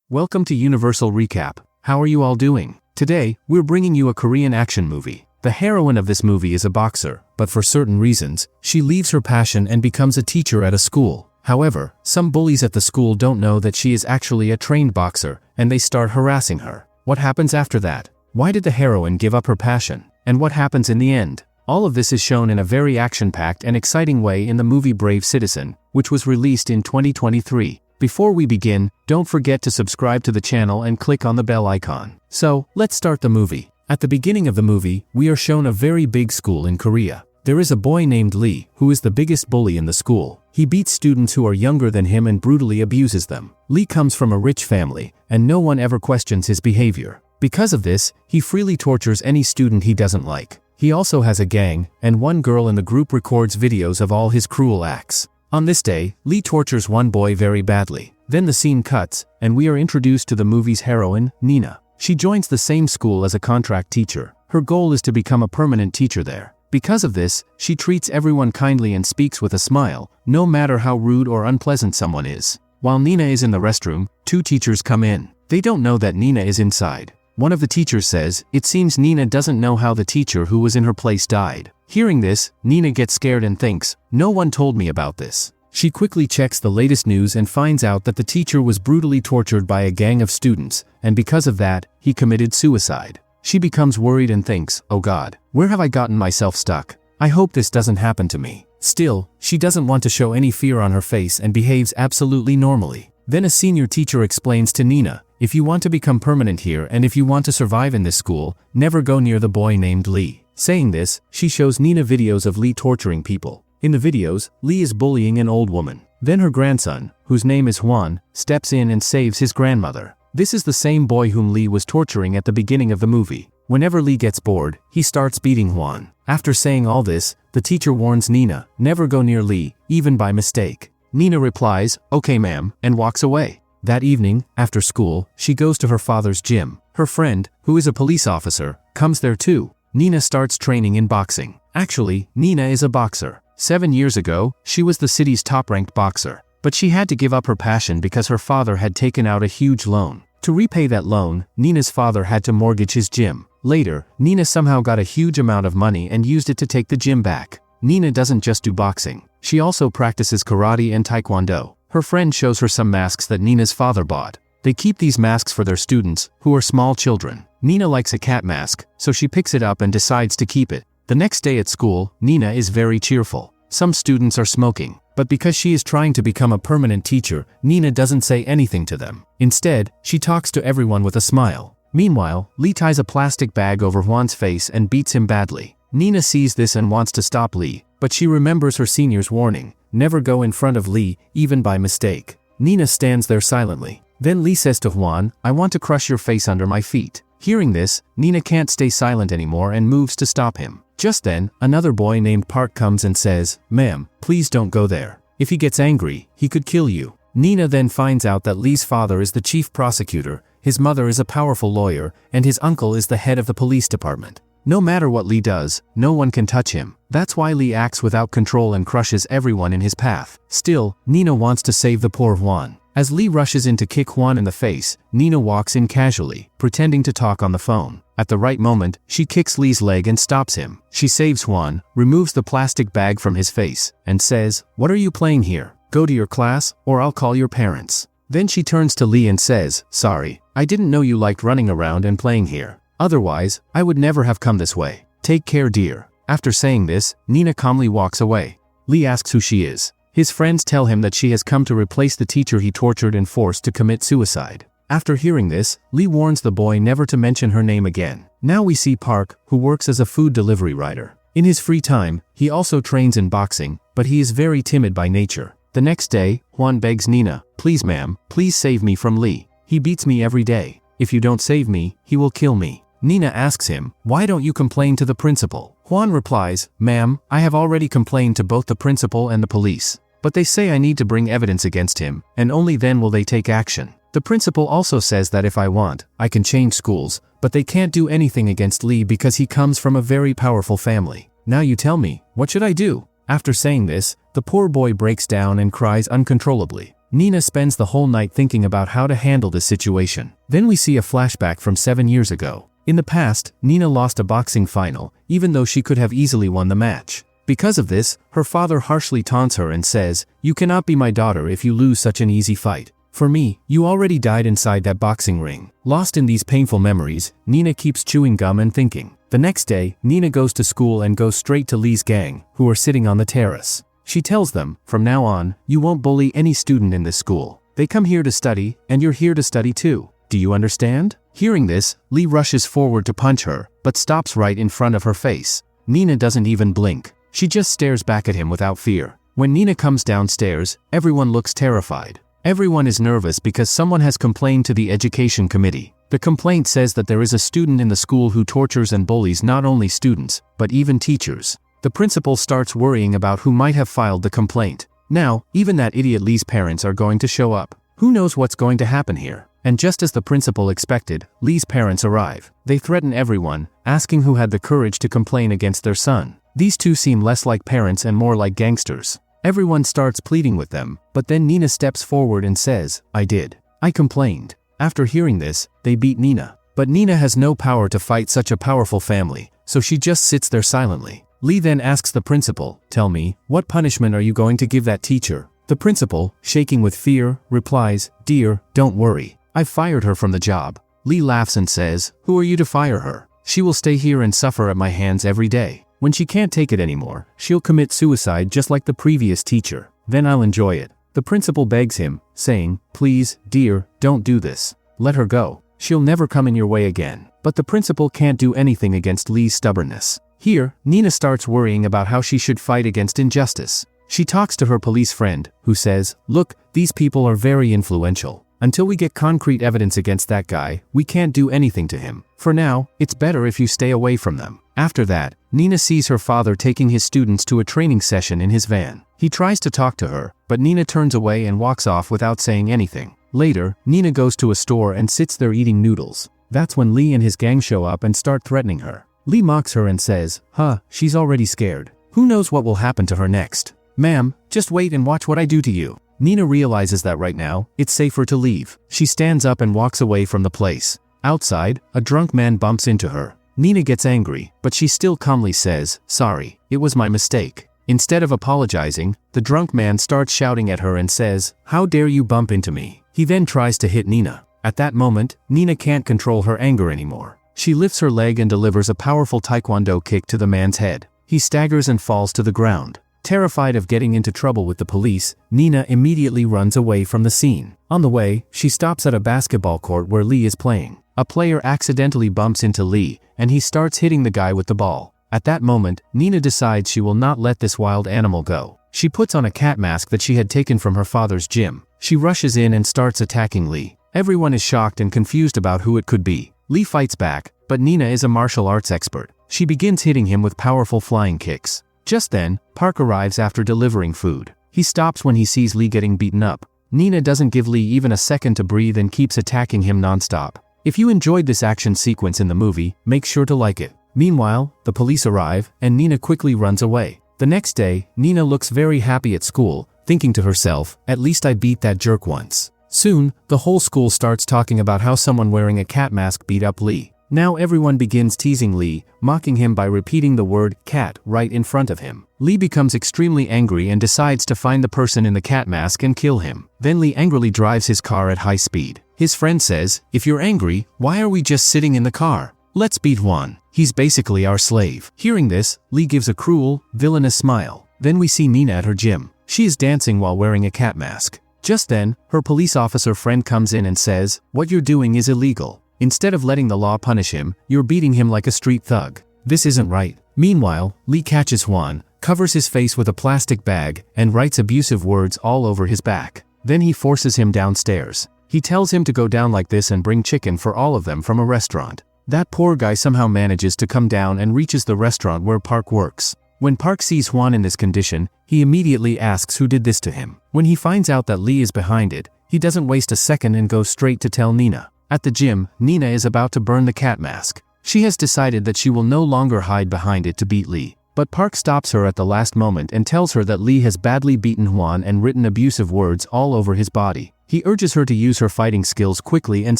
Welcome to Universal Recap. How are you all doing? Today, we're bringing you a Korean action movie. The heroine of this movie is a boxer, but for certain reasons, she leaves her passion and becomes a teacher at a school. However, some bullies at the school don't know that she is actually a trained boxer, and they start harassing her. What happens after that? Why did the heroine give up her passion? And what happens in the end? All of this is shown in a very action-packed and exciting way in the movie Brave Citizen, which was released in 2023. Before we begin, don't forget to subscribe to the channel and click on the bell icon. So, let's start the movie. At the beginning of the movie, we are shown a very big school in Korea. There is a boy named Lee, who is the biggest bully in the school. He beats students who are younger than him and brutally abuses them. Lee comes from a rich family, and no one ever questions his behavior. Because of this, he freely tortures any student he doesn't like. He also has a gang, and one girl in the group records videos of all his cruel acts. On this day, Lee tortures one boy very badly. Then the scene cuts, and we are introduced to the movie's heroine, Nina. She joins the same school as a contract teacher. Her goal is to become a permanent teacher there. Because of this, she treats everyone kindly and speaks with a smile, no matter how rude or unpleasant someone is. While Nina is in the restroom, two teachers come in. They don't know that Nina is inside. One of the teachers says, "It seems Nina doesn't know how the teacher who was in her place died." Hearing this, Nina gets scared and thinks, "No one told me about this." She quickly checks the latest news and finds out that the teacher was brutally tortured by a gang of students, and because of that, he committed suicide. She becomes worried and thinks, "Oh God, where have I gotten myself stuck? I hope this doesn't happen to me." Still, she doesn't want to show any fear on her face and behaves absolutely normally. Then a senior teacher explains to Nina, "If you want to become permanent here and if you want to survive in this school, never go near the boy named Lee." Saying this, she shows Nina videos of Lee torturing people. In the videos, Lee is bullying an old woman. Then her grandson, whose name is Juan, steps in and saves his grandmother. This is the same boy whom Lee was torturing at the beginning of the movie. Whenever Lee gets bored, he starts beating Juan. After saying all this, the teacher warns Nina, "Never go near Lee, even by mistake." Nina replies, "Okay ma'am," and walks away. That evening, after school, she goes to her father's gym. Her friend, who is a police officer, comes there too. Nina starts training in boxing. Actually, Nina is a boxer. 7 years ago, she was the city's top-ranked boxer. But she had to give up her passion because her father had taken out a huge loan. To repay that loan, Nina's father had to mortgage his gym. Later, Nina somehow got a huge amount of money and used it to take the gym back. Nina doesn't just do boxing. She also practices karate and taekwondo. Her friend shows her some masks that Nina's father bought. They keep these masks for their students, who are small children. Nina likes a cat mask, so she picks it up and decides to keep it. The next day at school, Nina is very cheerful. Some students are smoking, but because she is trying to become a permanent teacher, Nina doesn't say anything to them. Instead, she talks to everyone with a smile. Meanwhile, Lee ties a plastic bag over Juan's face and beats him badly. Nina sees this and wants to stop Lee, but she remembers her senior's warning, "Never go in front of Lee, even by mistake." Nina stands there silently. Then Lee says to Juan, "I want to crush your face under my feet." Hearing this, Nina can't stay silent anymore and moves to stop him. Just then, another boy named Park comes and says, "Ma'am, please don't go there. If he gets angry, he could kill you." Nina then finds out that Lee's father is the chief prosecutor, his mother is a powerful lawyer, and his uncle is the head of the police department. No matter what Lee does, no one can touch him. That's why Lee acts without control and crushes everyone in his path. Still, Nina wants to save the poor Juan. As Lee rushes in to kick Juan in the face, Nina walks in casually, pretending to talk on the phone. At the right moment, she kicks Lee's leg and stops him. She saves Juan, removes the plastic bag from his face, and says, "What are you playing here? Go to your class, or I'll call your parents." Then she turns to Lee and says, "Sorry, I didn't know you liked running around and playing here. Otherwise, I would never have come this way. Take care, dear." After saying this, Nina calmly walks away. Lee asks who she is. His friends tell him that she has come to replace the teacher he tortured and forced to commit suicide. After hearing this, Lee warns the boy never to mention her name again. Now we see Park, who works as a food delivery rider. In his free time, he also trains in boxing, but he is very timid by nature. The next day, Juan begs Nina, "Please ma'am, please save me from Lee. He beats me every day. If you don't save me, he will kill me." Nina asks him, "Why don't you complain to the principal?" Juan replies, "Ma'am, I have already complained to both the principal and the police. But they say I need to bring evidence against him, and only then will they take action. The principal also says that if I want, I can change schools, but they can't do anything against Lee because he comes from a very powerful family. Now you tell me, what should I do?" After saying this, the poor boy breaks down and cries uncontrollably. Nina spends the whole night thinking about how to handle this situation. Then we see a flashback from 7 years ago. In the past, Nina lost a boxing final, even though she could have easily won the match. Because of this, her father harshly taunts her and says, "You cannot be my daughter if you lose such an easy fight. For me, you already died inside that boxing ring." Lost in these painful memories, Nina keeps chewing gum and thinking. The next day, Nina goes to school and goes straight to Lee's gang, who are sitting on the terrace. She tells them, "From now on, you won't bully any student in this school. They come here to study, and you're here to study too. Do you understand?" Hearing this, Lee rushes forward to punch her, but stops right in front of her face. Nina doesn't even blink. She just stares back at him without fear. When Nina comes downstairs, everyone looks terrified. Everyone is nervous because someone has complained to the education committee. The complaint says that there is a student in the school who tortures and bullies not only students, but even teachers. The principal starts worrying about who might have filed the complaint. Now, even that idiot Lee's parents are going to show up. Who knows what's going to happen here? And just as the principal expected, Lee's parents arrive. They threaten everyone, asking who had the courage to complain against their son. These two seem less like parents and more like gangsters. Everyone starts pleading with them, but then Nina steps forward and says, "I did. I complained." After hearing this, they beat Nina. But Nina has no power to fight such a powerful family, so she just sits there silently. Lee then asks the principal, "Tell me, what punishment are you going to give that teacher?" The principal, shaking with fear, replies, "Dear, don't worry. I've fired her from the job." Lee laughs and says, "Who are you to fire her? She will stay here and suffer at my hands every day. When she can't take it anymore, she'll commit suicide just like the previous teacher. Then I'll enjoy it." The principal begs him, saying, "Please, dear, don't do this. Let her go. She'll never come in your way again." But the principal can't do anything against Lee's stubbornness. Here, Nina starts worrying about how she should fight against injustice. She talks to her police friend, who says, "Look, these people are very influential. Until we get concrete evidence against that guy, we can't do anything to him. For now, it's better if you stay away from them." After that, Nina sees her father taking his students to a training session in his van. He tries to talk to her, but Nina turns away and walks off without saying anything. Later, Nina goes to a store and sits there eating noodles. That's when Lee and his gang show up and start threatening her. Lee mocks her and says, She's already scared. Who knows what will happen to her next? Ma'am, just wait and watch what I do to you." Nina realizes that right now, it's safer to leave. She stands up and walks away from the place. Outside, a drunk man bumps into her. Nina gets angry, but she still calmly says, "Sorry, it was my mistake." Instead of apologizing, the drunk man starts shouting at her and says, "How dare you bump into me?" He then tries to hit Nina. At that moment, Nina can't control her anger anymore. She lifts her leg and delivers a powerful taekwondo kick to the man's head. He staggers and falls to the ground. Terrified of getting into trouble with the police, Nina immediately runs away from the scene. On the way, she stops at a basketball court where Lee is playing. A player accidentally bumps into Lee, and he starts hitting the guy with the ball. At that moment, Nina decides she will not let this wild animal go. She puts on a cat mask that she had taken from her father's gym. She rushes in and starts attacking Lee. Everyone is shocked and confused about who it could be. Lee fights back, but Nina is a martial arts expert. She begins hitting him with powerful flying kicks. Just then, Park arrives after delivering food. He stops when he sees Lee getting beaten up. Nina doesn't give Lee even a second to breathe and keeps attacking him non-stop. If you enjoyed this action sequence in the movie, make sure to like it. Meanwhile, the police arrive, and Nina quickly runs away. The next day, Nina looks very happy at school, thinking to herself, "At least I beat that jerk once." Soon, the whole school starts talking about how someone wearing a cat mask beat up Lee. Now everyone begins teasing Lee, mocking him by repeating the word cat right in front of him. Lee becomes extremely angry and decides to find the person in the cat mask and kill him. Then Lee angrily drives his car at high speed. His friend says, "If you're angry, why are we just sitting in the car? Let's beat one. He's basically our slave." Hearing this, Lee gives a cruel, villainous smile. Then we see Nina at her gym. She is dancing while wearing a cat mask. Just then, her police officer friend comes in and says, "What you're doing is illegal. Instead of letting the law punish him, you're beating him like a street thug. This isn't right." Meanwhile, Lee catches Juan, covers his face with a plastic bag, and writes abusive words all over his back. Then he forces him downstairs. He tells him to go down like this and bring chicken for all of them from a restaurant. That poor guy somehow manages to come down and reaches the restaurant where Park works. When Park sees Juan in this condition, he immediately asks who did this to him. When he finds out that Lee is behind it, he doesn't waste a second and goes straight to tell Nina. At the gym, Nina is about to burn the cat mask. She has decided that she will no longer hide behind it to beat Lee. But Park stops her at the last moment and tells her that Lee has badly beaten Juan and written abusive words all over his body. He urges her to use her fighting skills quickly and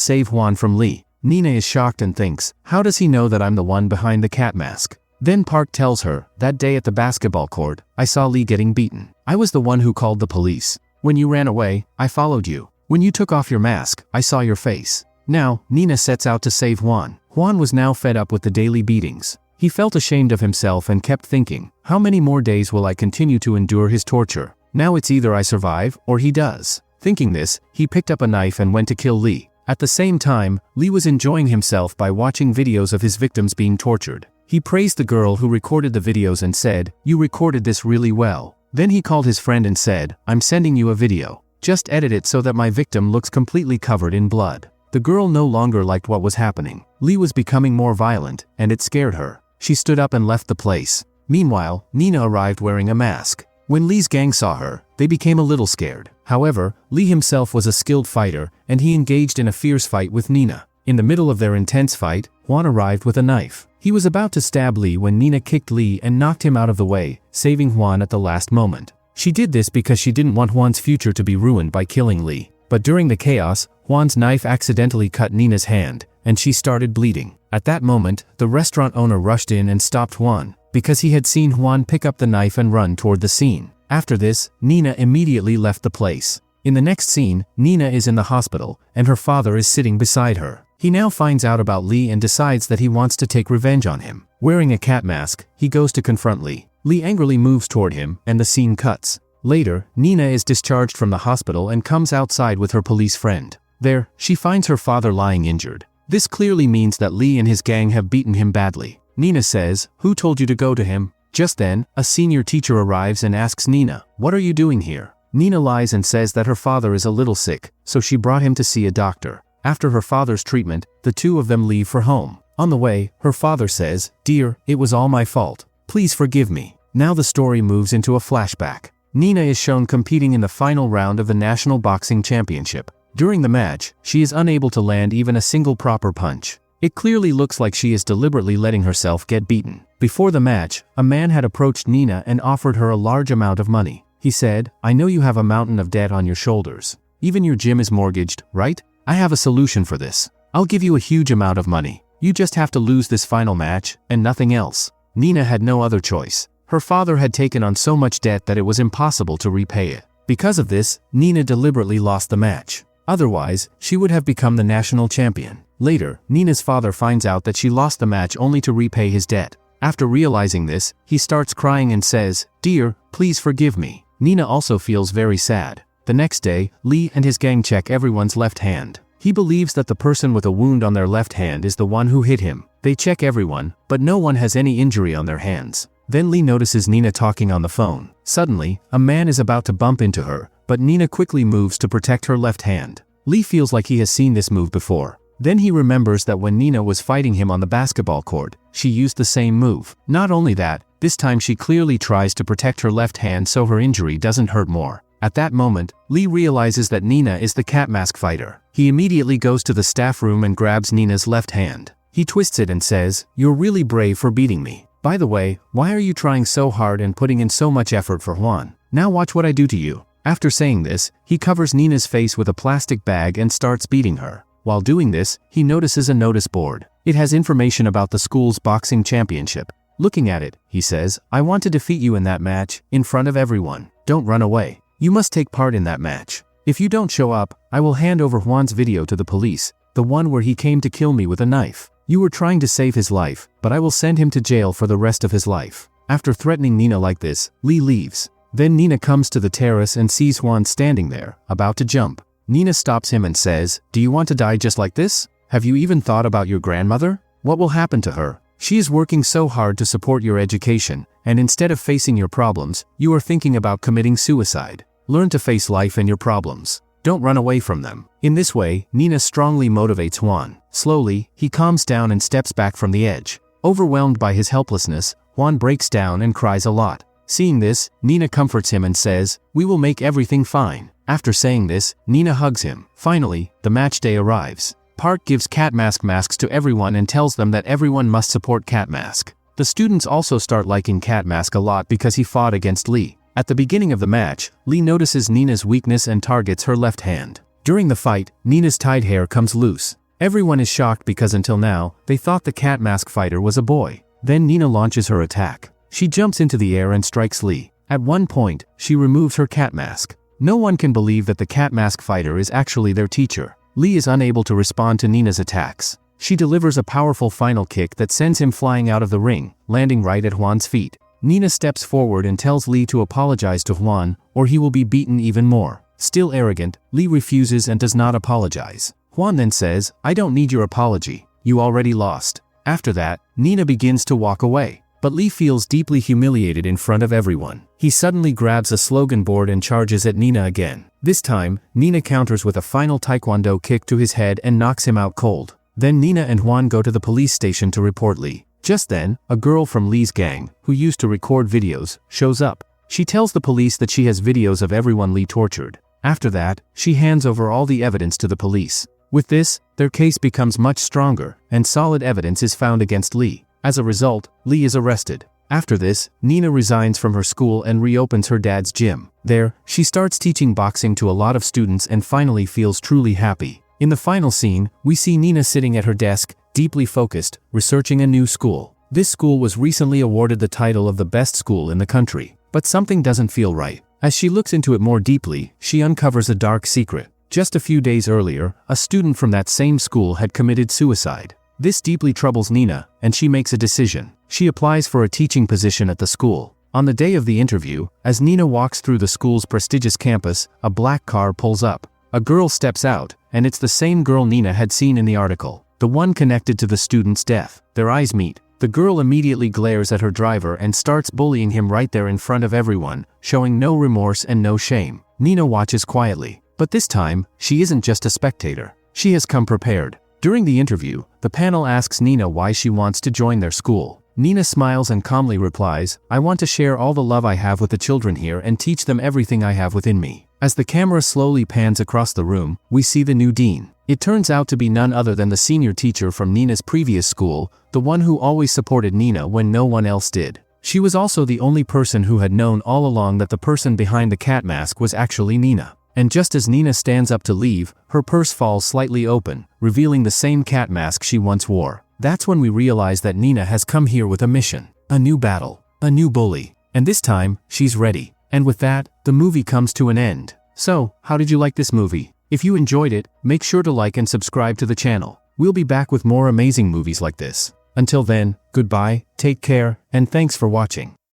save Juan from Lee. Nina is shocked and thinks, how does he know that I'm the one behind the cat mask? Then Park tells her, that day at the basketball court, I saw Lee getting beaten. I was the one who called the police. When you ran away, I followed you. When you took off your mask, I saw your face. Now, Nina sets out to save Juan. Juan was now fed up with the daily beatings. He felt ashamed of himself and kept thinking, how many more days will I continue to endure his torture? Now it's either I survive, or he does. Thinking this, he picked up a knife and went to kill Lee. At the same time, Lee was enjoying himself by watching videos of his victims being tortured. He praised the girl who recorded the videos and said, you recorded this really well. Then he called his friend and said, I'm sending you a video. Just edit it so that my victim looks completely covered in blood. The girl no longer liked what was happening. Lee was becoming more violent, and it scared her. She stood up and left the place. Meanwhile, Nina arrived wearing a mask. When Lee's gang saw her, they became a little scared. However, Lee himself was a skilled fighter, and he engaged in a fierce fight with Nina. In the middle of their intense fight, Juan arrived with a knife. He was about to stab Lee when Nina kicked Lee and knocked him out of the way, saving Juan at the last moment. She did this because she didn't want Juan's future to be ruined by killing Lee. But during the chaos, Juan's knife accidentally cut Nina's hand, and she started bleeding. At that moment, the restaurant owner rushed in and stopped Juan, because he had seen Juan pick up the knife and run toward the scene. After this, Nina immediately left the place. In the next scene, Nina is in the hospital, and her father is sitting beside her. He now finds out about Lee and decides that he wants to take revenge on him. Wearing a cat mask, he goes to confront Lee. Lee angrily moves toward him, and the scene cuts. Later, Nina is discharged from the hospital and comes outside with her police friend. There, she finds her father lying injured. This clearly means that Lee and his gang have beaten him badly. Nina says, who told you to go to him? Just then, a senior teacher arrives and asks Nina, what are you doing here? Nina lies and says that her father is a little sick, so she brought him to see a doctor. After her father's treatment, the two of them leave for home. On the way, her father says, dear, it was all my fault. Please forgive me. Now the story moves into a flashback. Nina is shown competing in the final round of the National Boxing Championship. During the match, she is unable to land even a single proper punch. It clearly looks like she is deliberately letting herself get beaten. Before the match, a man had approached Nina and offered her a large amount of money. He said, I know you have a mountain of debt on your shoulders. Even your gym is mortgaged, right? I have a solution for this. I'll give you a huge amount of money. You just have to lose this final match, and nothing else. Nina had no other choice. Her father had taken on so much debt that it was impossible to repay it. Because of this, Nina deliberately lost the match. Otherwise, she would have become the national champion. Later, Nina's father finds out that she lost the match only to repay his debt. After realizing this, he starts crying and says, dear, please forgive me. Nina also feels very sad. The next day, Lee and his gang check everyone's left hand. He believes that the person with a wound on their left hand is the one who hit him. They check everyone, but no one has any injury on their hands. Then Lee notices Nina talking on the phone. Suddenly, a man is about to bump into her, but Nina quickly moves to protect her left hand. Lee feels like he has seen this move before. Then he remembers that when Nina was fighting him on the basketball court, she used the same move. Not only that, this time she clearly tries to protect her left hand so her injury doesn't hurt more. At that moment, Lee realizes that Nina is the cat mask fighter. He immediately goes to the staff room and grabs Nina's left hand. He twists it and says, you're really brave for beating me. By the way, why are you trying so hard and putting in so much effort for Juan? Now watch what I do to you. After saying this, he covers Nina's face with a plastic bag and starts beating her. While doing this, he notices a notice board. It has information about the school's boxing championship. Looking at it, he says, I want to defeat you in that match, in front of everyone. Don't run away. You must take part in that match. If you don't show up, I will hand over Juan's video to the police, the one where he came to kill me with a knife. You were trying to save his life, but I will send him to jail for the rest of his life. After threatening Nina like this, Lee leaves. Then Nina comes to the terrace and sees Juan standing there, about to jump. Nina stops him and says, do you want to die just like this? Have you even thought about your grandmother? What will happen to her? She is working so hard to support your education, and instead of facing your problems, you are thinking about committing suicide. Learn to face life and your problems. Don't run away from them. In this way, Nina strongly motivates Juan. Slowly, he calms down and steps back from the edge. Overwhelmed by his helplessness, Juan breaks down and cries a lot. Seeing this, Nina comforts him and says, we will make everything fine. After saying this, Nina hugs him. Finally, the match day arrives. Park gives cat mask masks to everyone and tells them that everyone must support cat mask. The students also start liking Cat Mask a lot because he fought against Lee. At the beginning of the match, Lee notices Nina's weakness and targets her left hand. During the fight, Nina's tied hair comes loose. Everyone is shocked because until now, they thought the Cat Mask fighter was a boy. Then Nina launches her attack. She jumps into the air and strikes Lee. At one point, she removes her cat mask. No one can believe that the Cat Mask fighter is actually their teacher. Lee is unable to respond to Nina's attacks. She delivers a powerful final kick that sends him flying out of the ring, landing right at Juan's feet. Nina steps forward and tells Lee to apologize to Juan, or he will be beaten even more. Still arrogant, Lee refuses and does not apologize. Juan then says, "I don't need your apology. You already lost." After that, Nina begins to walk away. But Lee feels deeply humiliated in front of everyone. He suddenly grabs a slogan board and charges at Nina again. This time, Nina counters with a final taekwondo kick to his head and knocks him out cold. Then Nina and Juan go to the police station to report Lee. Just then, a girl from Lee's gang, who used to record videos, shows up. She tells the police that she has videos of everyone Lee tortured. After that, she hands over all the evidence to the police. With this, their case becomes much stronger, and solid evidence is found against Lee. As a result, Lee is arrested. After this, Nina resigns from her school and reopens her dad's gym. There, she starts teaching boxing to a lot of students and finally feels truly happy. In the final scene, we see Nina sitting at her desk, deeply focused, researching a new school. This school was recently awarded the title of the best school in the country. But something doesn't feel right. As she looks into it more deeply, she uncovers a dark secret. Just a few days earlier, a student from that same school had committed suicide. This deeply troubles Nina, and she makes a decision. She applies for a teaching position at the school. On the day of the interview, as Nina walks through the school's prestigious campus, a black car pulls up. A girl steps out, and it's the same girl Nina had seen in the article, the one connected to the student's death. Their eyes meet. The girl immediately glares at her driver and starts bullying him right there in front of everyone, showing no remorse and no shame. Nina watches quietly. But this time, she isn't just a spectator. She has come prepared. During the interview, the panel asks Nina why she wants to join their school. Nina smiles and calmly replies, "I want to share all the love I have with the children here and teach them everything I have within me." As the camera slowly pans across the room, we see the new dean. It turns out to be none other than the senior teacher from Nina's previous school, the one who always supported Nina when no one else did. She was also the only person who had known all along that the person behind the cat mask was actually Nina. And just as Nina stands up to leave, her purse falls slightly open, revealing the same cat mask she once wore. That's when we realize that Nina has come here with a mission, a new battle, a new bully. And this time, she's ready. And with that, the movie comes to an end. So, how did you like this movie? If you enjoyed it, make sure to like and subscribe to the channel. We'll be back with more amazing movies like this. Until then, goodbye, take care, and thanks for watching.